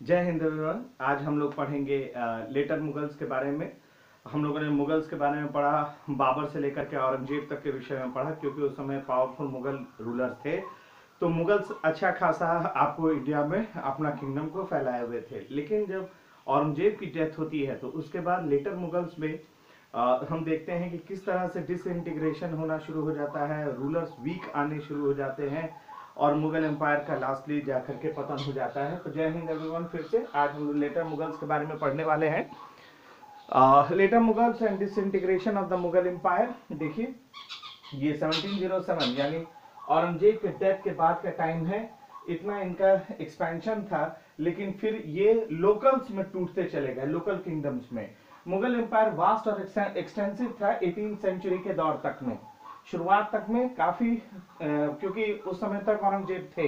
जय हिंद एवरीवन। आज हम लोग पढ़ेंगे लेटर मुगल्स के बारे में। हम लोगों ने मुगल्स के बारे में पढ़ा, बाबर से लेकर के औरंगजेब तक के विषय में पढ़ा, क्योंकि उस समय पावरफुल मुगल रूलर्स थे। तो मुगल्स अच्छा खासा आपको इंडिया में अपना किंगडम को फैलाए हुए थे। लेकिन जब औरंगजेब की डेथ होती है तो उसके बाद लेटर मुगल्स में हम देखते हैं कि किस तरह से डिसइंटीग्रेशन होना शुरू हो जाता है, रूलर्स वीक आने शुरू हो जाते हैं और मुगल एम्पायर का लास्टली जाकर के पतन हो जाता है। तो जय हिंद एवरीवन। फिर से आज हम लेटर मुगल्स के बारे में पढ़ने वाले हैं। Later Mughals and disintegration of the Mughal empire. देखिए, ये 1707 यानी औरंगजेब के डेथ के बाद का टाइम है। इतना इनका एक्सपेंशन था, लेकिन फिर ये लोकल्स में टूटते चले गए, लोकल किंगडम्स में। मुगल एम्पायर वास्ट और एक्सटेंसिव था 18th सेंचुरी के दौर तक में। शुरुआत तक में काफी क्योंकि उस समय तक औरंगजेब थे,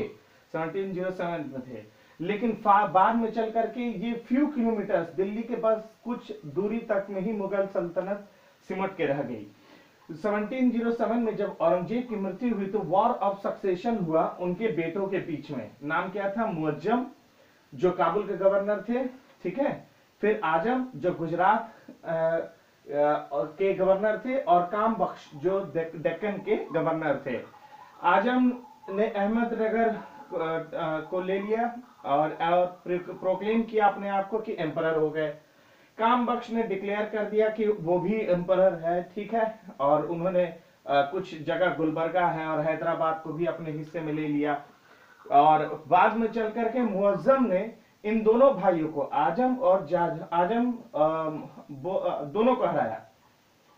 1707 में थे, लेकिन बाद में चल करके ये फ्यू किलोमीटर्स दिल्ली के बस कुछ दूरी तक में ही मुगल सल्तनत सिमट के रह गई। 1707 में जब औरंगजेब की मृत्यु हुई तो वॉर ऑफ सक्सेशन हुआ उनके बेटों के बीच में। नाम क्या था? मुअज्जम, जो काबुल के गवर्नर थे, ठीक है। फिर आजम, जो गुजरात के गवर्नर थे, और काम बख्श, जो डेक्कन के गवर्नर थे। आजम ने अहमदनगर को ले लिया और प्रोक्लेम किया अपने आप को कि एम्परर हो गए। काम बख्श ने डिक्लेयर कर दिया कि वो भी एम्परर है, ठीक है। और उन्होंने कुछ जगह गुलबर्गा है और हैदराबाद को भी अपने हिस्से में ले लिया। और बाद में चल करके मुअज्जम ने इन दोनों भाइयों को, आजम और आजम दोनों को हराया।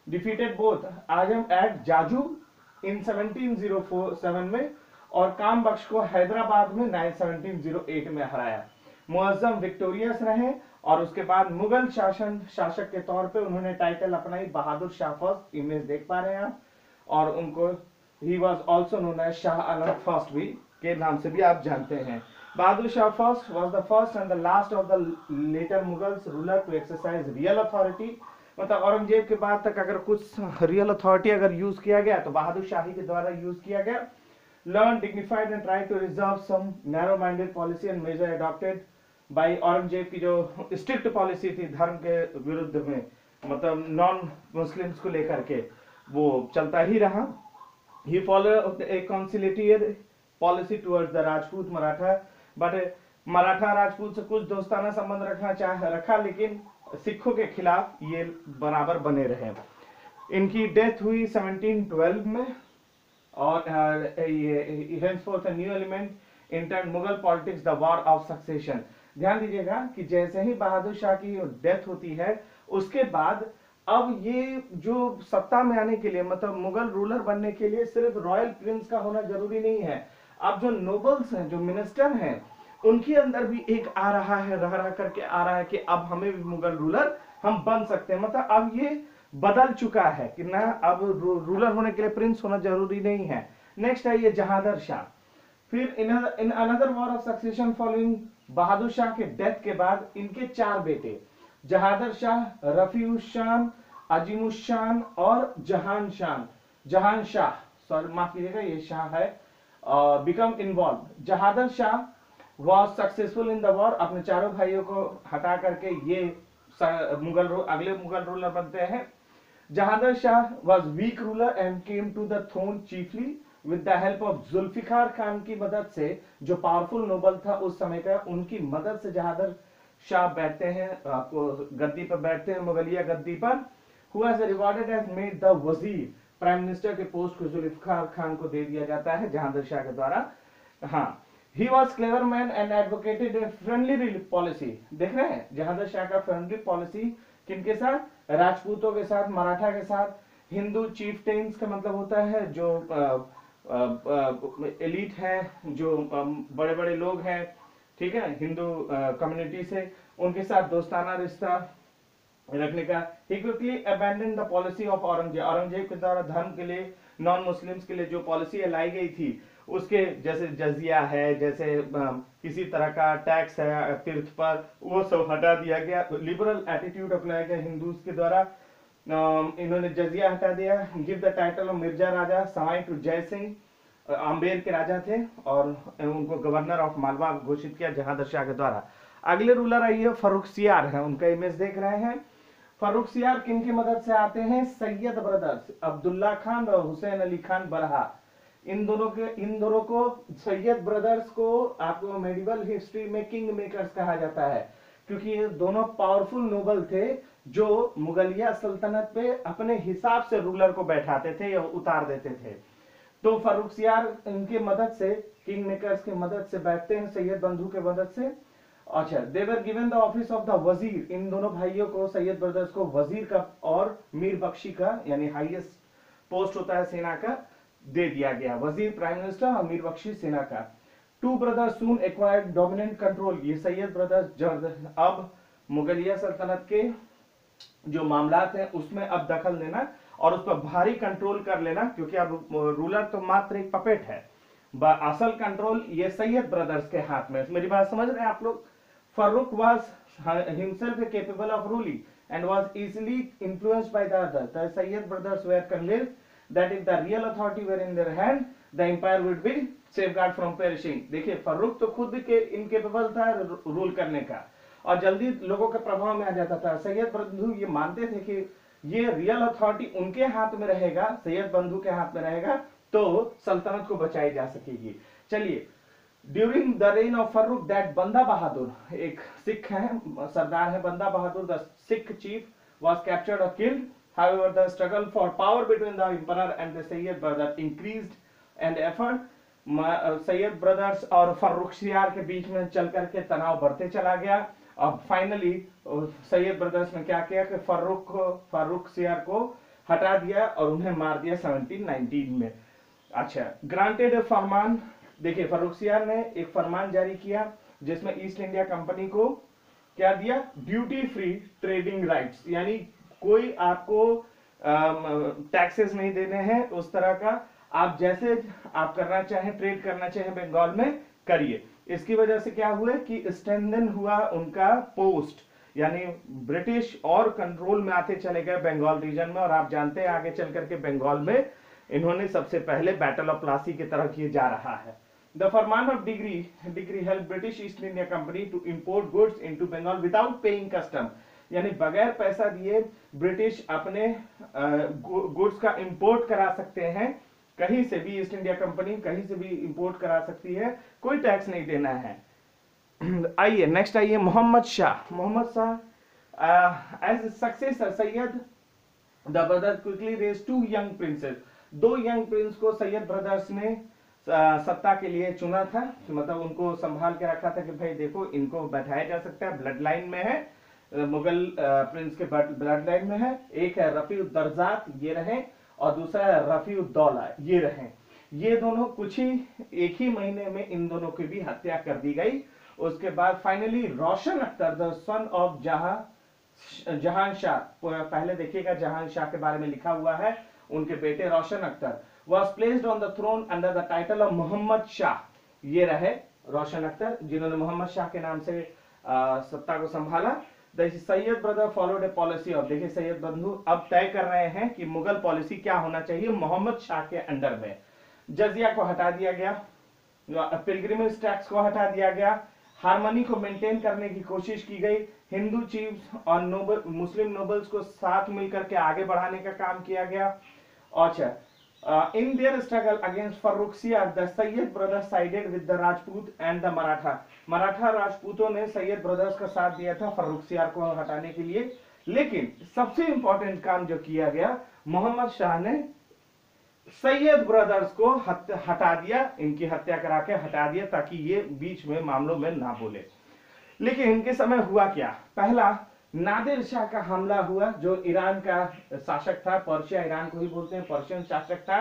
डिफीटेड बोथ आजम एट जाजू इन 1707 में, और काम बख्श को हैदराबाद में 1708 में हराया। मुअज्जम विक्टोरियस रहे और उसके बाद मुगल शासक के तौर पे उन्होंने टाइटल अपनाई बहादुर शाह फर्स्ट। इमेज देख पा रहे हैं आप। और उनको ही was also known as Shah Alam first भी के नाम से भी आप जानते हैं। Bahadur Shah first was the first and the last of the later Mughals ruler to exercise real authority. मतलब औरंगजेब के बाद तक अगर कुछ रियल अथॉरिटी अगर यूज किया गया तो बहादुर शाही के द्वारा यूज किया गया। Learn, dignified and try to reserve some narrow-minded policy and measure adopted by Aurangzeb की जो स्ट्रिक्ट पॉलिसी थी धर्म के विरुद्ध में, मतलब नॉन मुस्लिम्स को लेकर के, वो चलता ही रहा। He followed a conciliatory policy towards the Rajput Maratha, but Maratha Rajput से कुछ दोस्ताना संबंध रखा, लेकिन सिखों के खिलाफ ये बराबर बने रहे। इनकी डेथ हुई 1712 में। और henceforth a new element entered Mughal politics, the war of succession। ध्यान दीजिएगा कि जैसे ही बहादुर शाह की डेथ होती है उसके बाद अब ये जो सत्ता में आने के लिए, मतलब मुगल रूलर बनने के लिए सिर्फ रॉयल प्रिंस का होना जरूरी नहीं है। अब जो नोबल्स हैं, जो मिनिस्टर हैं, उनके अंदर भी एक आ रहा है, रह करके आ रहा है कि अब हमें भी मुगल रूलर हम बन सकते हैं। मतलब अब ये बदल चुका है कि ना, अब रूलर होने के लिए प्रिंस होना जरूरी नहीं है। नेक्स्ट है ये जहादर शाह। फिर in another war of succession following Bahadur Shah के डेथ के बाद इनके 4 बेटे, जहादर शाह, रफीउशान, अजीमुशान और जहान शाह, सॉरी माफ कीजिएगा, ये शाह है, become involve. Jahandar Shah was successful in the war. अपने चारों भाइयों को हटा करके ये अगले मुगल रूलर बनते हैं। Jahandar Shah was weak ruler and came to the throne chiefly with the help of Zulfikar Khan की मदद से, जो पावरफुल नोबल था उस समय का, उनकी मदद से जहादर शाह बैठते हैं, आपको गद्दी पर बैठते हैं, मुगलिया गद्दी पर। who was rewarded as made the वजीर, प्राइम मिनिस्टर के पोस्ट को जुल्फिकार खान को दे दिया जाता है जहादर शाह के द्वारा। हाँ, he was clever man and advocated a friendly policy। देख रहे हैं जहादर शाह का फ्रेंडली पॉलिसी किनके साथ? राजपूतों के साथ, मराठा के साथ, हिंदू चीफटेन्स का मतलब होता है जो एलिट है, जो बड़े बड़े लोग हैं, ठीक है, हिंदू कम्युनिटी से, उनके साथ दोस्ताना रिश्ता रखने का। He quickly abandoned the policy of Aurangzeb. Aurangzeb के द्वारा धर्म के लिए, नॉन मुस्लिम्स के लिए जो पॉलिसी लाई गई थी, उसके जैसे जजिया है, जैसे किसी तरह का टैक्स है तीर्थ पर, वो सब हटा दिया गया। लिबरल एटीट्यूड अपनाया गया हिंदूज के द्वारा। इन्होंने जजिया हटा दिया। Give the title of Mirza Raja Sawai to Jai Singh, Amber के राजा थे, और उनको गवर्नर ऑफ मालवा घोषित किया जहादर शाह के द्वारा। अगले रूलर आइए फर्रुखसियार है, उनका इमेज देख रहे हैं। फर्रुखसियार किन की मदद से आते हैं? सैयद ब्रदर्स अब्दुल्ला खान और हुसैन अली खान बरहा, इन दोनों को सैयद ब्रदर्स को आपको मेडिवल हिस्ट्री में किंग मेकर्स कहा जाता है, क्योंकि ये दोनों पावरफुल नोबल थे जो मुगलिया सल्तनत पे अपने हिसाब से रूलर को बैठाते थे या उतार देते थे। तो फर्रुखसियार इनके मदद से, किंग मेकर्स की मदद से बैठते हैं, सैयद बंधु के मदद से। अच्छा, they were given the office of the wazir, इन दोनों भाइयों को, सैयद ब्रदर्स को वजीर का और मीर बख्शी का, यानी हाईएस्ट पोस्ट होता है सेना का, दे दिया गया। वजीर प्राइम मिनिस्टर और मीर बख्शी सेना का। टू ब्रदर्स सून एक्वायर्ड डोमिनेंट कंट्रोल, ये सैयद ब्रदर्स अब मुगलिया सल्तनत के जो मामलात हैं उसमें अब दखल देना और उस पर भारी कंट्रोल कर लेना, क्योंकि अब रूलर तो मात्र एक पपेट है, असल कंट्रोल ये सैयद ब्रदर्स के हाथ में। मेरी बात समझ रहे हैं आप लोग? Farrukh was himself capable of ruling and was easily influenced by the others. The Sayyid brothers were convinced that if the real authority were in their hand, the empire would be safeguarded from perishing. देखिए, फर्रुख तो खुद भी incapable था rule करने का और जल्दी लोगों के प्रभाव में आ जाता था। सैयद बंधु ये मानते थे कि ये रियल अथॉरिटी उनके हाथ में रहेगा, सैयद बंधु के हाथ में रहेगा, तो सल्तनत को बचाई जा सकेगी। चलिए, during the reign of Farrukh दैट बंदा बहादुर, एक सिख है, सरदार है Banda Bahadur, the Sikh chief was captured or killed. However, the struggle for power between the emperor and the Sayyid brother increased and effort. Syed brothers और फर्रुखसियार के बीच में चल करके तनाव बढ़ते चला गया। अब फाइनली सैयद ब्रदर्स ने क्या किया कि फर्रुखसियार को हटा दिया और उन्हें मार दिया 1719 में। अच्छा, ग्रांटेड फरमान, देखिए फर्रुखसियार ने एक फरमान जारी किया जिसमें ईस्ट इंडिया कंपनी को क्या दिया? ड्यूटी फ्री ट्रेडिंग राइट्स, यानी कोई आपको टैक्सेस नहीं देने हैं, उस तरह का आप जैसे आप करना चाहें, ट्रेड करना चाहें बंगाल में करिए। इसकी वजह से क्या हुआ कि स्ट्रेंथन हुआ उनका पोस्ट, यानी ब्रिटिश और कंट्रोल में आते चले गए बंगाल रीजन में। और आप जानते हैं आगे चल करके बंगाल में इन्होंने सबसे पहले बैटल ऑफ प्लासी की तरफ ये जा रहा है। The Farman of Degree helped British East India Company to import goods into Bengal without paying custom, यानी बगैर पैसा दिए ब्रिटिश अपने गुड्स का इंपोर्ट करा सकते हैं, कहीं से भी ईस्ट इंडिया कंपनी कहीं से भी इंपोर्ट करा सकती है, कोई टैक्स नहीं देना है। आइए नेक्स्ट आइए, Mohammad Shah as successor Sayyid the brother quickly raise to young princes, दो यंग प्रिंस को सैयद ब्रदर्स ने सत्ता के लिए चुना था, मतलब उनको संभाल के रखा था कि भाई देखो इनको बैठाया जा सकता है, ब्लड लाइन में है, मुगल प्रिंस के ब्लड लाइन में है। एक है रफीउद्दर्जात, ये रहे, और दूसरा है रफीउद्दौला, ये रहे। ये दोनों कुछ ही एक ही महीने में इन दोनों की भी हत्या कर दी गई। उसके बाद finally Roshan Akhtar the son of जहां शाह, पहले देखिएगा जहां शाह के बारे में लिखा हुआ है, उनके बेटे रोशन Akhtar was placed on the throne under the title of Mohammad Shah. ये रहे रोशन अख्तर जिन्होंने मोहम्मद शाह के नाम से सत्ता को संभाला। The Syed brother followed A policy of, देखिए सैयद बंधु अब तय कर रहे हैं कि मुगल पॉलिसी क्या होना चाहिए मोहम्मद शाह के अंडर में। जजिया को हटा दिया गया, पिलग्रिमेज टैक्स को हटा दिया गया, हार्मनी को मेंटेन करने की कोशिश की गई, हिंदू चीफ्स और मुस्लिम नोबल्स को साथ मिलकर के आगे बढ़ाने का काम किया गया। अच्छा, in their struggle against Farrukhsiyar, the Sayyid brothers sided with the Rajput and the Maratha. Maratha राजपूतों ने सैयद ब्रदर्स का साथ दिया था फर्रुखसियार को हटाने के लिए, लेकिन सबसे इंपॉर्टेंट काम जो किया गया, मोहम्मद शाह ने सैयद ब्रदर्स को हटा दिया, इनकी हत्या करा के हटा दिया ताकि ये बीच में मामलों में ना बोले। लेकिन इनके समय हुआ क्या? पहला नादिर शाह का हमला हुआ, जो ईरान का शासक था, पर्शिया ईरान को ही बोलते हैं, पर्शियन शासक था।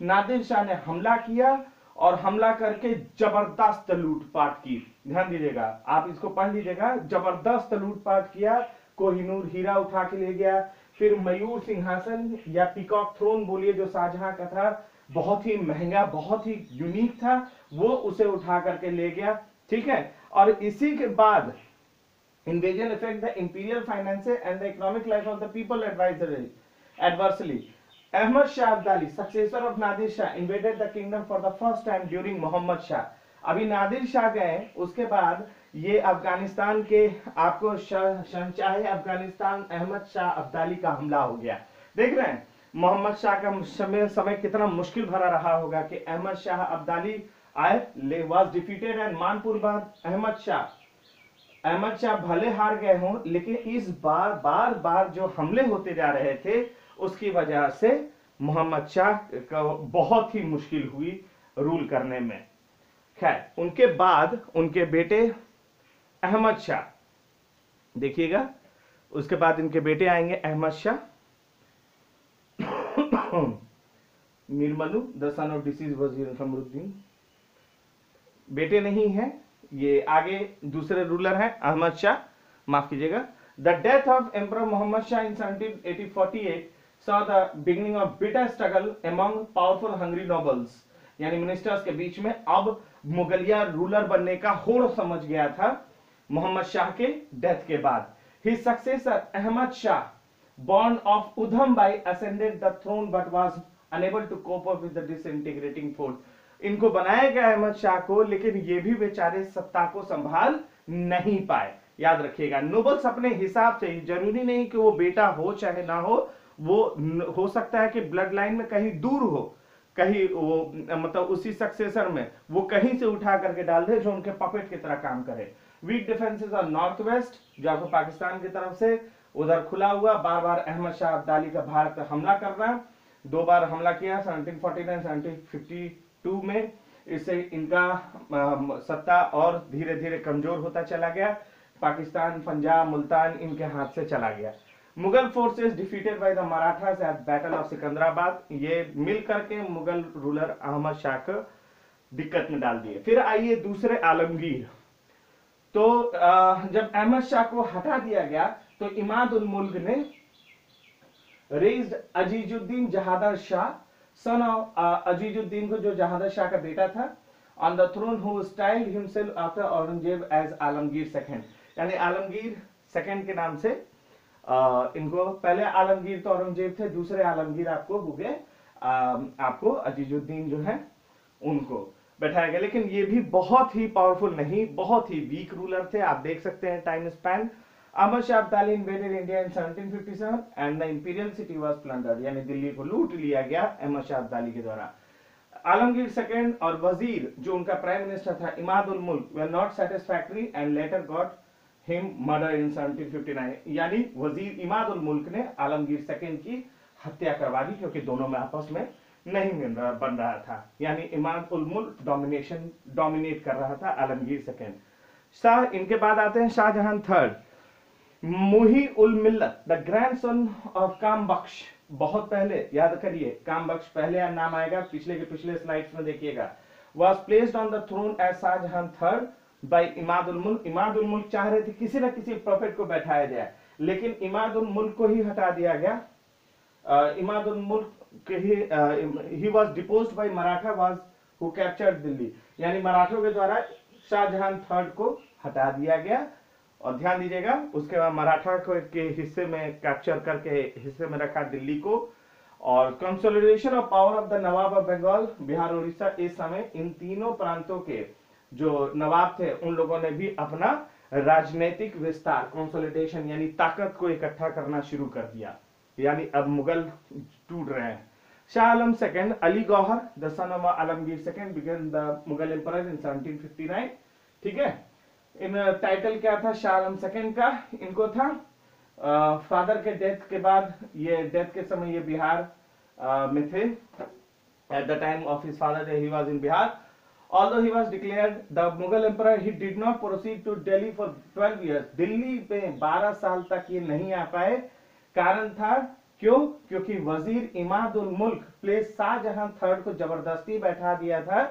नादिर शाह ने हमला किया और हमला करके जबरदस्त लूटपाट की। ध्यान दीजिएगा, आप इसको पढ़ लीजिएगा, जबरदस्त लूटपाट किया। कोहिनूर हीरा उठा के ले गया, फिर मयूर सिंहासन या पीकॉक थ्रोन बोलिए जो शाहजहां का था, बहुत ही महंगा, बहुत ही यूनिक था, वो उसे उठा करके ले गया। ठीक है, और इसी के बाद invasion affect the imperial finances and the economic life of the people adversely. Ahmad Shah Abdali, successor of Nadir Shah, invaded the kingdom for the first time during Muhammad Shah. अभी नादिर शाह गए, उसके बाद ये अफगानिस्तान के आपको शहंशाह अफगानिस्तान अहमद शाह अब्दाली का हमला हो गया। देख रहे हैं मोहम्मद शाह का समय कितना मुश्किल भरा रहा होगा कि अहमद शाह अब्दाली आए, वाज डिफीटेड एंड मानपुर बाद अहमद शाह भले हार गए हों, लेकिन इस बार बार जो हमले होते जा रहे थे उसकी वजह से मोहम्मद शाह को बहुत ही मुश्किल हुई रूल करने में। खैर, उनके बाद उनके बेटे अहमद शाह, देखिएगा उसके बाद इनके बेटे आएंगे अहमद शाह मीरमलू the son of deceased wazir Qamaruddin, बेटे नहीं है ये, आगे दूसरे रूलर हैं अहमद शाह, माफ कीजिएगा। The death of emperor Mohammad Shah in 1748 saw the beginning of bitter struggle among powerful hungry nobles, यानी मिनिस्टर्स के बीच में अब मुगलिया रूलर बनने का होड़ समझ गया था मोहम्मद शाह के डेथ के बाद। His successor Ahmad Shah, born of Udham Bai, ascended the throne but was unable to cope up with the disintegrating force. इनको बनाया गया अहमद शाह को, लेकिन ये भी बेचारे सत्ता को संभाल नहीं पाए। याद रखिएगा, नोबल्स अपने हिसाब से, जरूरी नहीं कि वो बेटा हो चाहे ना हो हो सकता है कि ब्लड लाइन में कहीं दूर हो, कहीं वो मतलब उसी सक्सेसर में वो कहीं से उठा करके डाल दे जो उनके पपेट की तरह काम करे। Weak defences on north west, जो आपको पाकिस्तान की तरफ से उधर खुला हुआ, बार बार अहमद शाह अब्दाली का भारत पर हमला करना, 2 बार हमला किया 1749 1752 में, इससे इनका सत्ता और धीरे धीरे कमजोर होता चला गया। पाकिस्तान, पंजाब, मुल्तान इनके हाथ से चला गया। Mughal forces defeated by the Marathas at battle of Sikandrabad, ये मिल करके मुगल रूलर अहमद शाह को दिक्कत में डाल दिए। फिर आइए दूसरे आलमगीर। तो जब अहमद शाह को हटा दिया गया तो इमाद उल मुल्क ने raised Azizuddin Jahandar Shah, son of Azizuddin को, जो जहादर शाह का बेटा था, on the throne who styled himself after Aurangzeb as Alamgir second, यानी आलमगीर सेकंड के नाम से इनको, पहले आलमगीर तो औरंगजेब थे, दूसरे आलमगीर आपको हो गए आपको अजीजुद्दीन जो है उनको बैठाया गया। लेकिन ये भी बहुत ही पावरफुल नहीं, बहुत ही वीक रूलर थे। आप देख सकते हैं time span. Ahmad Shah Abdali invaded India in 1757 and the imperial city was plundered, यानी दिल्ली को लूट लिया गया अहमद शाह अब्दाली के द्वारा। आलमगीर सेकंड और वजीर जो उनका प्राइम मिनिस्टर था Imad ul Mulk were not satisfactory and later got him murder in 1759, यानी वजीर इमाद उल मुल्क ने आलमगीर सेकंड की हत्या करवा दी, क्योंकि दोनों में आपस में नहीं बन रहा था, यानी इमाद उल मुल्क डोमिनेट कर रहा था आलमगीर सेकंड। शाह, इनके बाद आते हैं शाहजहां थर्ड, मुही उल मिल्लत द ग्रैंडसन ऑफ काम बख्श, बहुत पहले, याद करिए काम बख्श पहले नाम आएगा, पिछले के पिछले स्लाइड्स में देखिएगा। was placed on the throne as Shahjahan third by Imad ul Mulk. Imad ul मुल्क चाह रहे थे किसी न किसी प्रॉफिट को बैठाया जाए, लेकिन इमाद उल मुल्क को ही हटा दिया गया। इमाद उल मुल्क he was deposed by Maratha was who captured Delhi, यानी मराठों के द्वारा शाहजहां थर्ड को हटा दिया गया। और ध्यान दीजिएगा, उसके बाद मराठा को के हिस्से में कैप्चर करके हिस्से में रखा दिल्ली को। और consolidation of power of the Nawab of Bengal, Bihar, Orissa, इस समय इन तीनों प्रांतों के जो नवाब थे उन लोगों ने भी अपना राजनीतिक विस्तार, कंसोलिडेशन यानी ताकत को इकट्ठा करना शुरू कर दिया, यानी अब मुगल टूट रहे हैं। Shah Alam second, Ali Gauhar the son of Alamgir second became the Mughal emperor in 1759। ठीक है, इन टाइटल क्या था शाह आलम सेकंड का, इनको था फादर के डेथ के बाद, ये डेथ के समय ये बिहार में थे। At the time of his father he was in Bihar. Although he was declared the Mughal emperor, he did not proceed to Delhi for 12 years. Delhi पे 12 साल तक ये नहीं आ पाए। कारण था क्यों? क्योंकि वजीर इमाद उल मुल्क प्लेस शाहजहां थर्ड को जबरदस्ती बैठा दिया था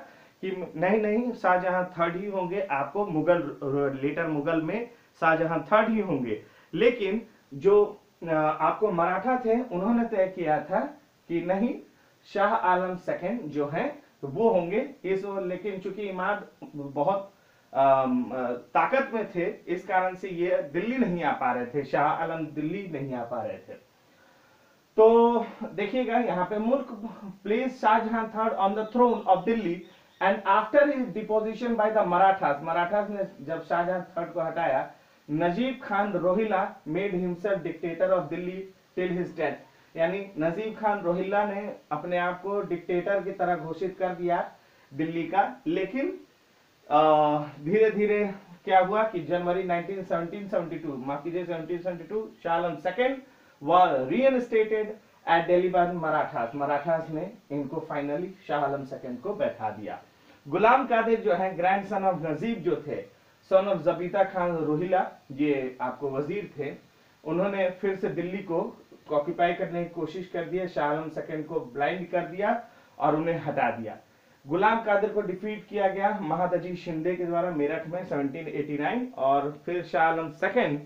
कि नहीं शाहजहां थर्ड ही होंगे, आपको मुगल लेटर मुगल में शाहजहां थर्ड ही होंगे। लेकिन जो आपको मराठा थे उन्होंने तय किया था कि नहीं, शाह आलम सेकंड जो है वो होंगे इस, लेकिन चूंकि इमाद बहुत ताकत में थे, इस कारण से ये दिल्ली नहीं आ पा रहे थे, शाह आलम दिल्ली नहीं आ पा रहे थे। तो देखिएगा यहाँ पे Mulk place Shahjahan third on the throne of Delhi and after his deposition by the Marathas ने जब शाहजहां थर्ड को हटाया, Najib Khan Rohilla made himself dictator of Delhi till his death. यानी नजीब खान रोहिल्ला ने अपने आप को डिक्टेटर की तरह घोषित कर दिया दिल्ली का। लेकिन धीरे धीरे क्या हुआ कि जनवरी 1772 माफ कीजिए 1772 Shah Alam second was reinstated at Delhi by Marathas ने इनको फाइनली शाह आलम सेकंड को बैठा दिया। गुलाम कादिर जो है ग्रैंडसन ऑफ नजीब जो थे, सन ऑफ जबीता खान रोहिल्ला, ये आपको वजीर थे, उन्होंने फिर से दिल्ली को ऑक्यूपाई करने की कोशिश कर दी। शाह आलम सेकंड को ब्लाइंड कर दिया और उन्हें हटा दिया। गुलाम कादिर को डिफीट किया गया महादजी शिंदे के द्वारा मेरठ में 1789 और फिर Shah Alam second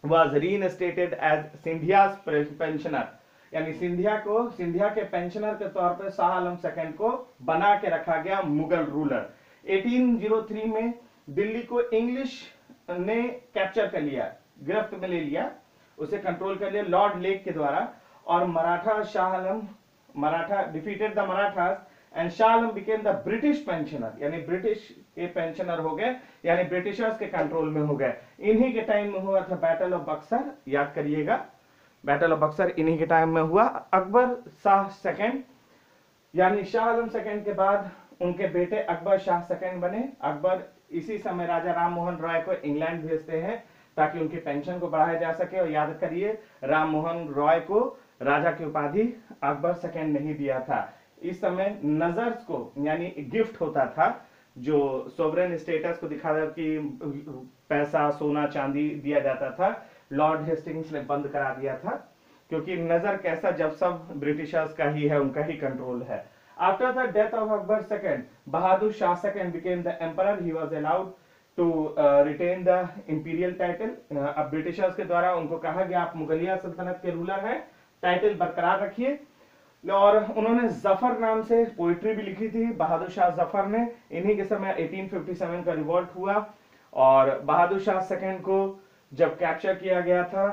was reinstated as Scindia's pensioner, यानी सिंधिया के पेंशनर के तौर पर शाह आलम सेकंड को बना के रखा गया मुगल रूलर। 1803 में दिल्ली को इंग्लिश ने कैप्चर कर लिया, गिरफ्त में ले लिया, उसे कंट्रोल कर लिया लॉर्ड लेक के द्वारा। और Maratha defeated the Marathas and Shah Alam became the British pensioner, यानी ब्रिटिश के पेंशनर हो गए, यानी ब्रिटिशर्स के कंट्रोल में हो गए। इन्हीं के टाइम में हुआ था बैटल ऑफ बक्सर, याद करिएगा, बैटल ऑफ बक्सर इन्हीं के टाइम में हुआ। अकबर शाह सेकंड यानी शाह आलम सेकंड के बाद उनके बेटे अकबर शाह सेकंड बने। अकबर इसी समय राजा राम मोहन रॉय को इंग्लैंड भेजते हैं ताकि उनकी पेंशन को बढ़ाया जा सके। और याद करिए राम मोहन रॉय को राजा की उपाधि अकबर सेकंड नहीं दिया था। इस समय नजर्स को यानी गिफ्ट होता था जो सोवरेन स्टेटस को दिखाता कि पैसा सोना चांदी दिया जाता था, लॉर्ड हेस्टिंग्स ने बंद करा दिया था, क्योंकि नजर कैसा जब सब ब्रिटिशर्स का ही है, उनका ही कंट्रोल है। After the death of Akbar second, Bahadur Shah second became the emperor. He was allowed to retain the imperial title. अब ब्रिटिशर्स के द्वारा उनको कहा गया आप मुगलिया सल्तनत के रूलर हैं, टाइटल बरकरार रखिए। और उन्होंने जफर नाम से पोइट्री भी लिखी थी बहादुर शाह जफर ने। इन्हीं के समय 1857 का रिवॉल्ट हुआ और बहादुर शाह सेकंड को जब कैप्चर किया गया था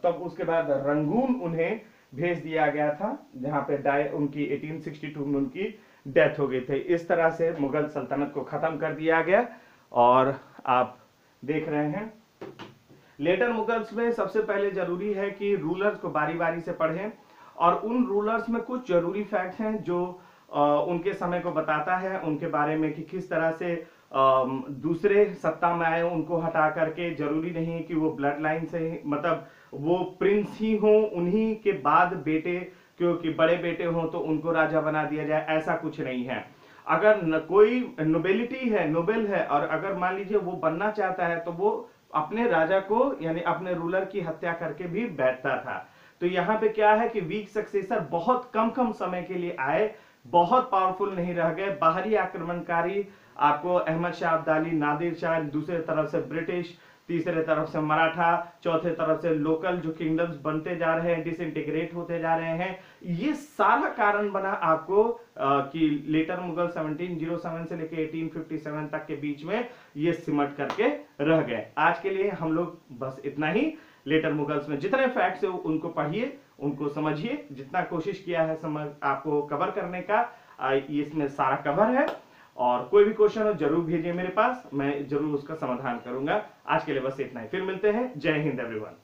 तब उसके बाद रंगून उन्हें भेज दिया गया था, जहां पे उनकी 1862 में उनकी डेथ हो गई थी। इस तरह से मुगल सल्तनत को खत्म कर दिया गया। और आप देख रहे हैं लेटर मुगल्स में सबसे पहले जरूरी है कि रूलर्स को बारी बारी से पढ़ें और उन रूलर्स में कुछ जरूरी फैक्ट्स हैं जो उनके समय को बताता है, उनके बारे में कि किस तरह से दूसरे सत्ता में आए, उनको हटा करके जरूरी नहीं कि वो ब्लड लाइन से ही, मतलब वो प्रिंस ही हो, उन्हीं के बाद बेटे, क्योंकि बड़े बेटे हो तो उनको राजा बना दिया जाए, ऐसा कुछ नहीं है। अगर कोई नोबेलिटी है, नोबेल है, और अगर मान लीजिए वो बनना चाहता है तो वो अपने राजा को यानी अपने रूलर की हत्या करके भी बैठता था। तो यहाँ पे क्या है कि वीक सक्सेसर बहुत कम समय के लिए आए, बहुत पावरफुल नहीं रह गए। बाहरी आक्रमणकारी आपको अहमद शाह अब्दाली, नादिर शाह, दूसरे तरफ से ब्रिटिश, तीसरे तरफ से मराठा, चौथे तरफ से लोकल जो किंगडम्स बनते जा रहे हैं, डिसइंटीग्रेट होते जा रहे हैं, ये सारा कारण बना आपको कि लेटर मुगल 1707 से लेकर 1857 तक के बीच में ये सिमट करके रह गए। आज के लिए हम लोग बस इतना ही। लेटर मुगल्स में जितने फैक्ट्स है उनको पढ़िए, उनको समझिए, जितना कोशिश किया है समझ आपको कवर करने का इसमें सारा कवर है। और कोई भी क्वेश्चन हो जरूर भेजिए मेरे पास, मैं जरूर उसका समाधान करूंगा। आज के लिए बस इतना ही, फिर मिलते हैं। जय हिंद एवरीवन।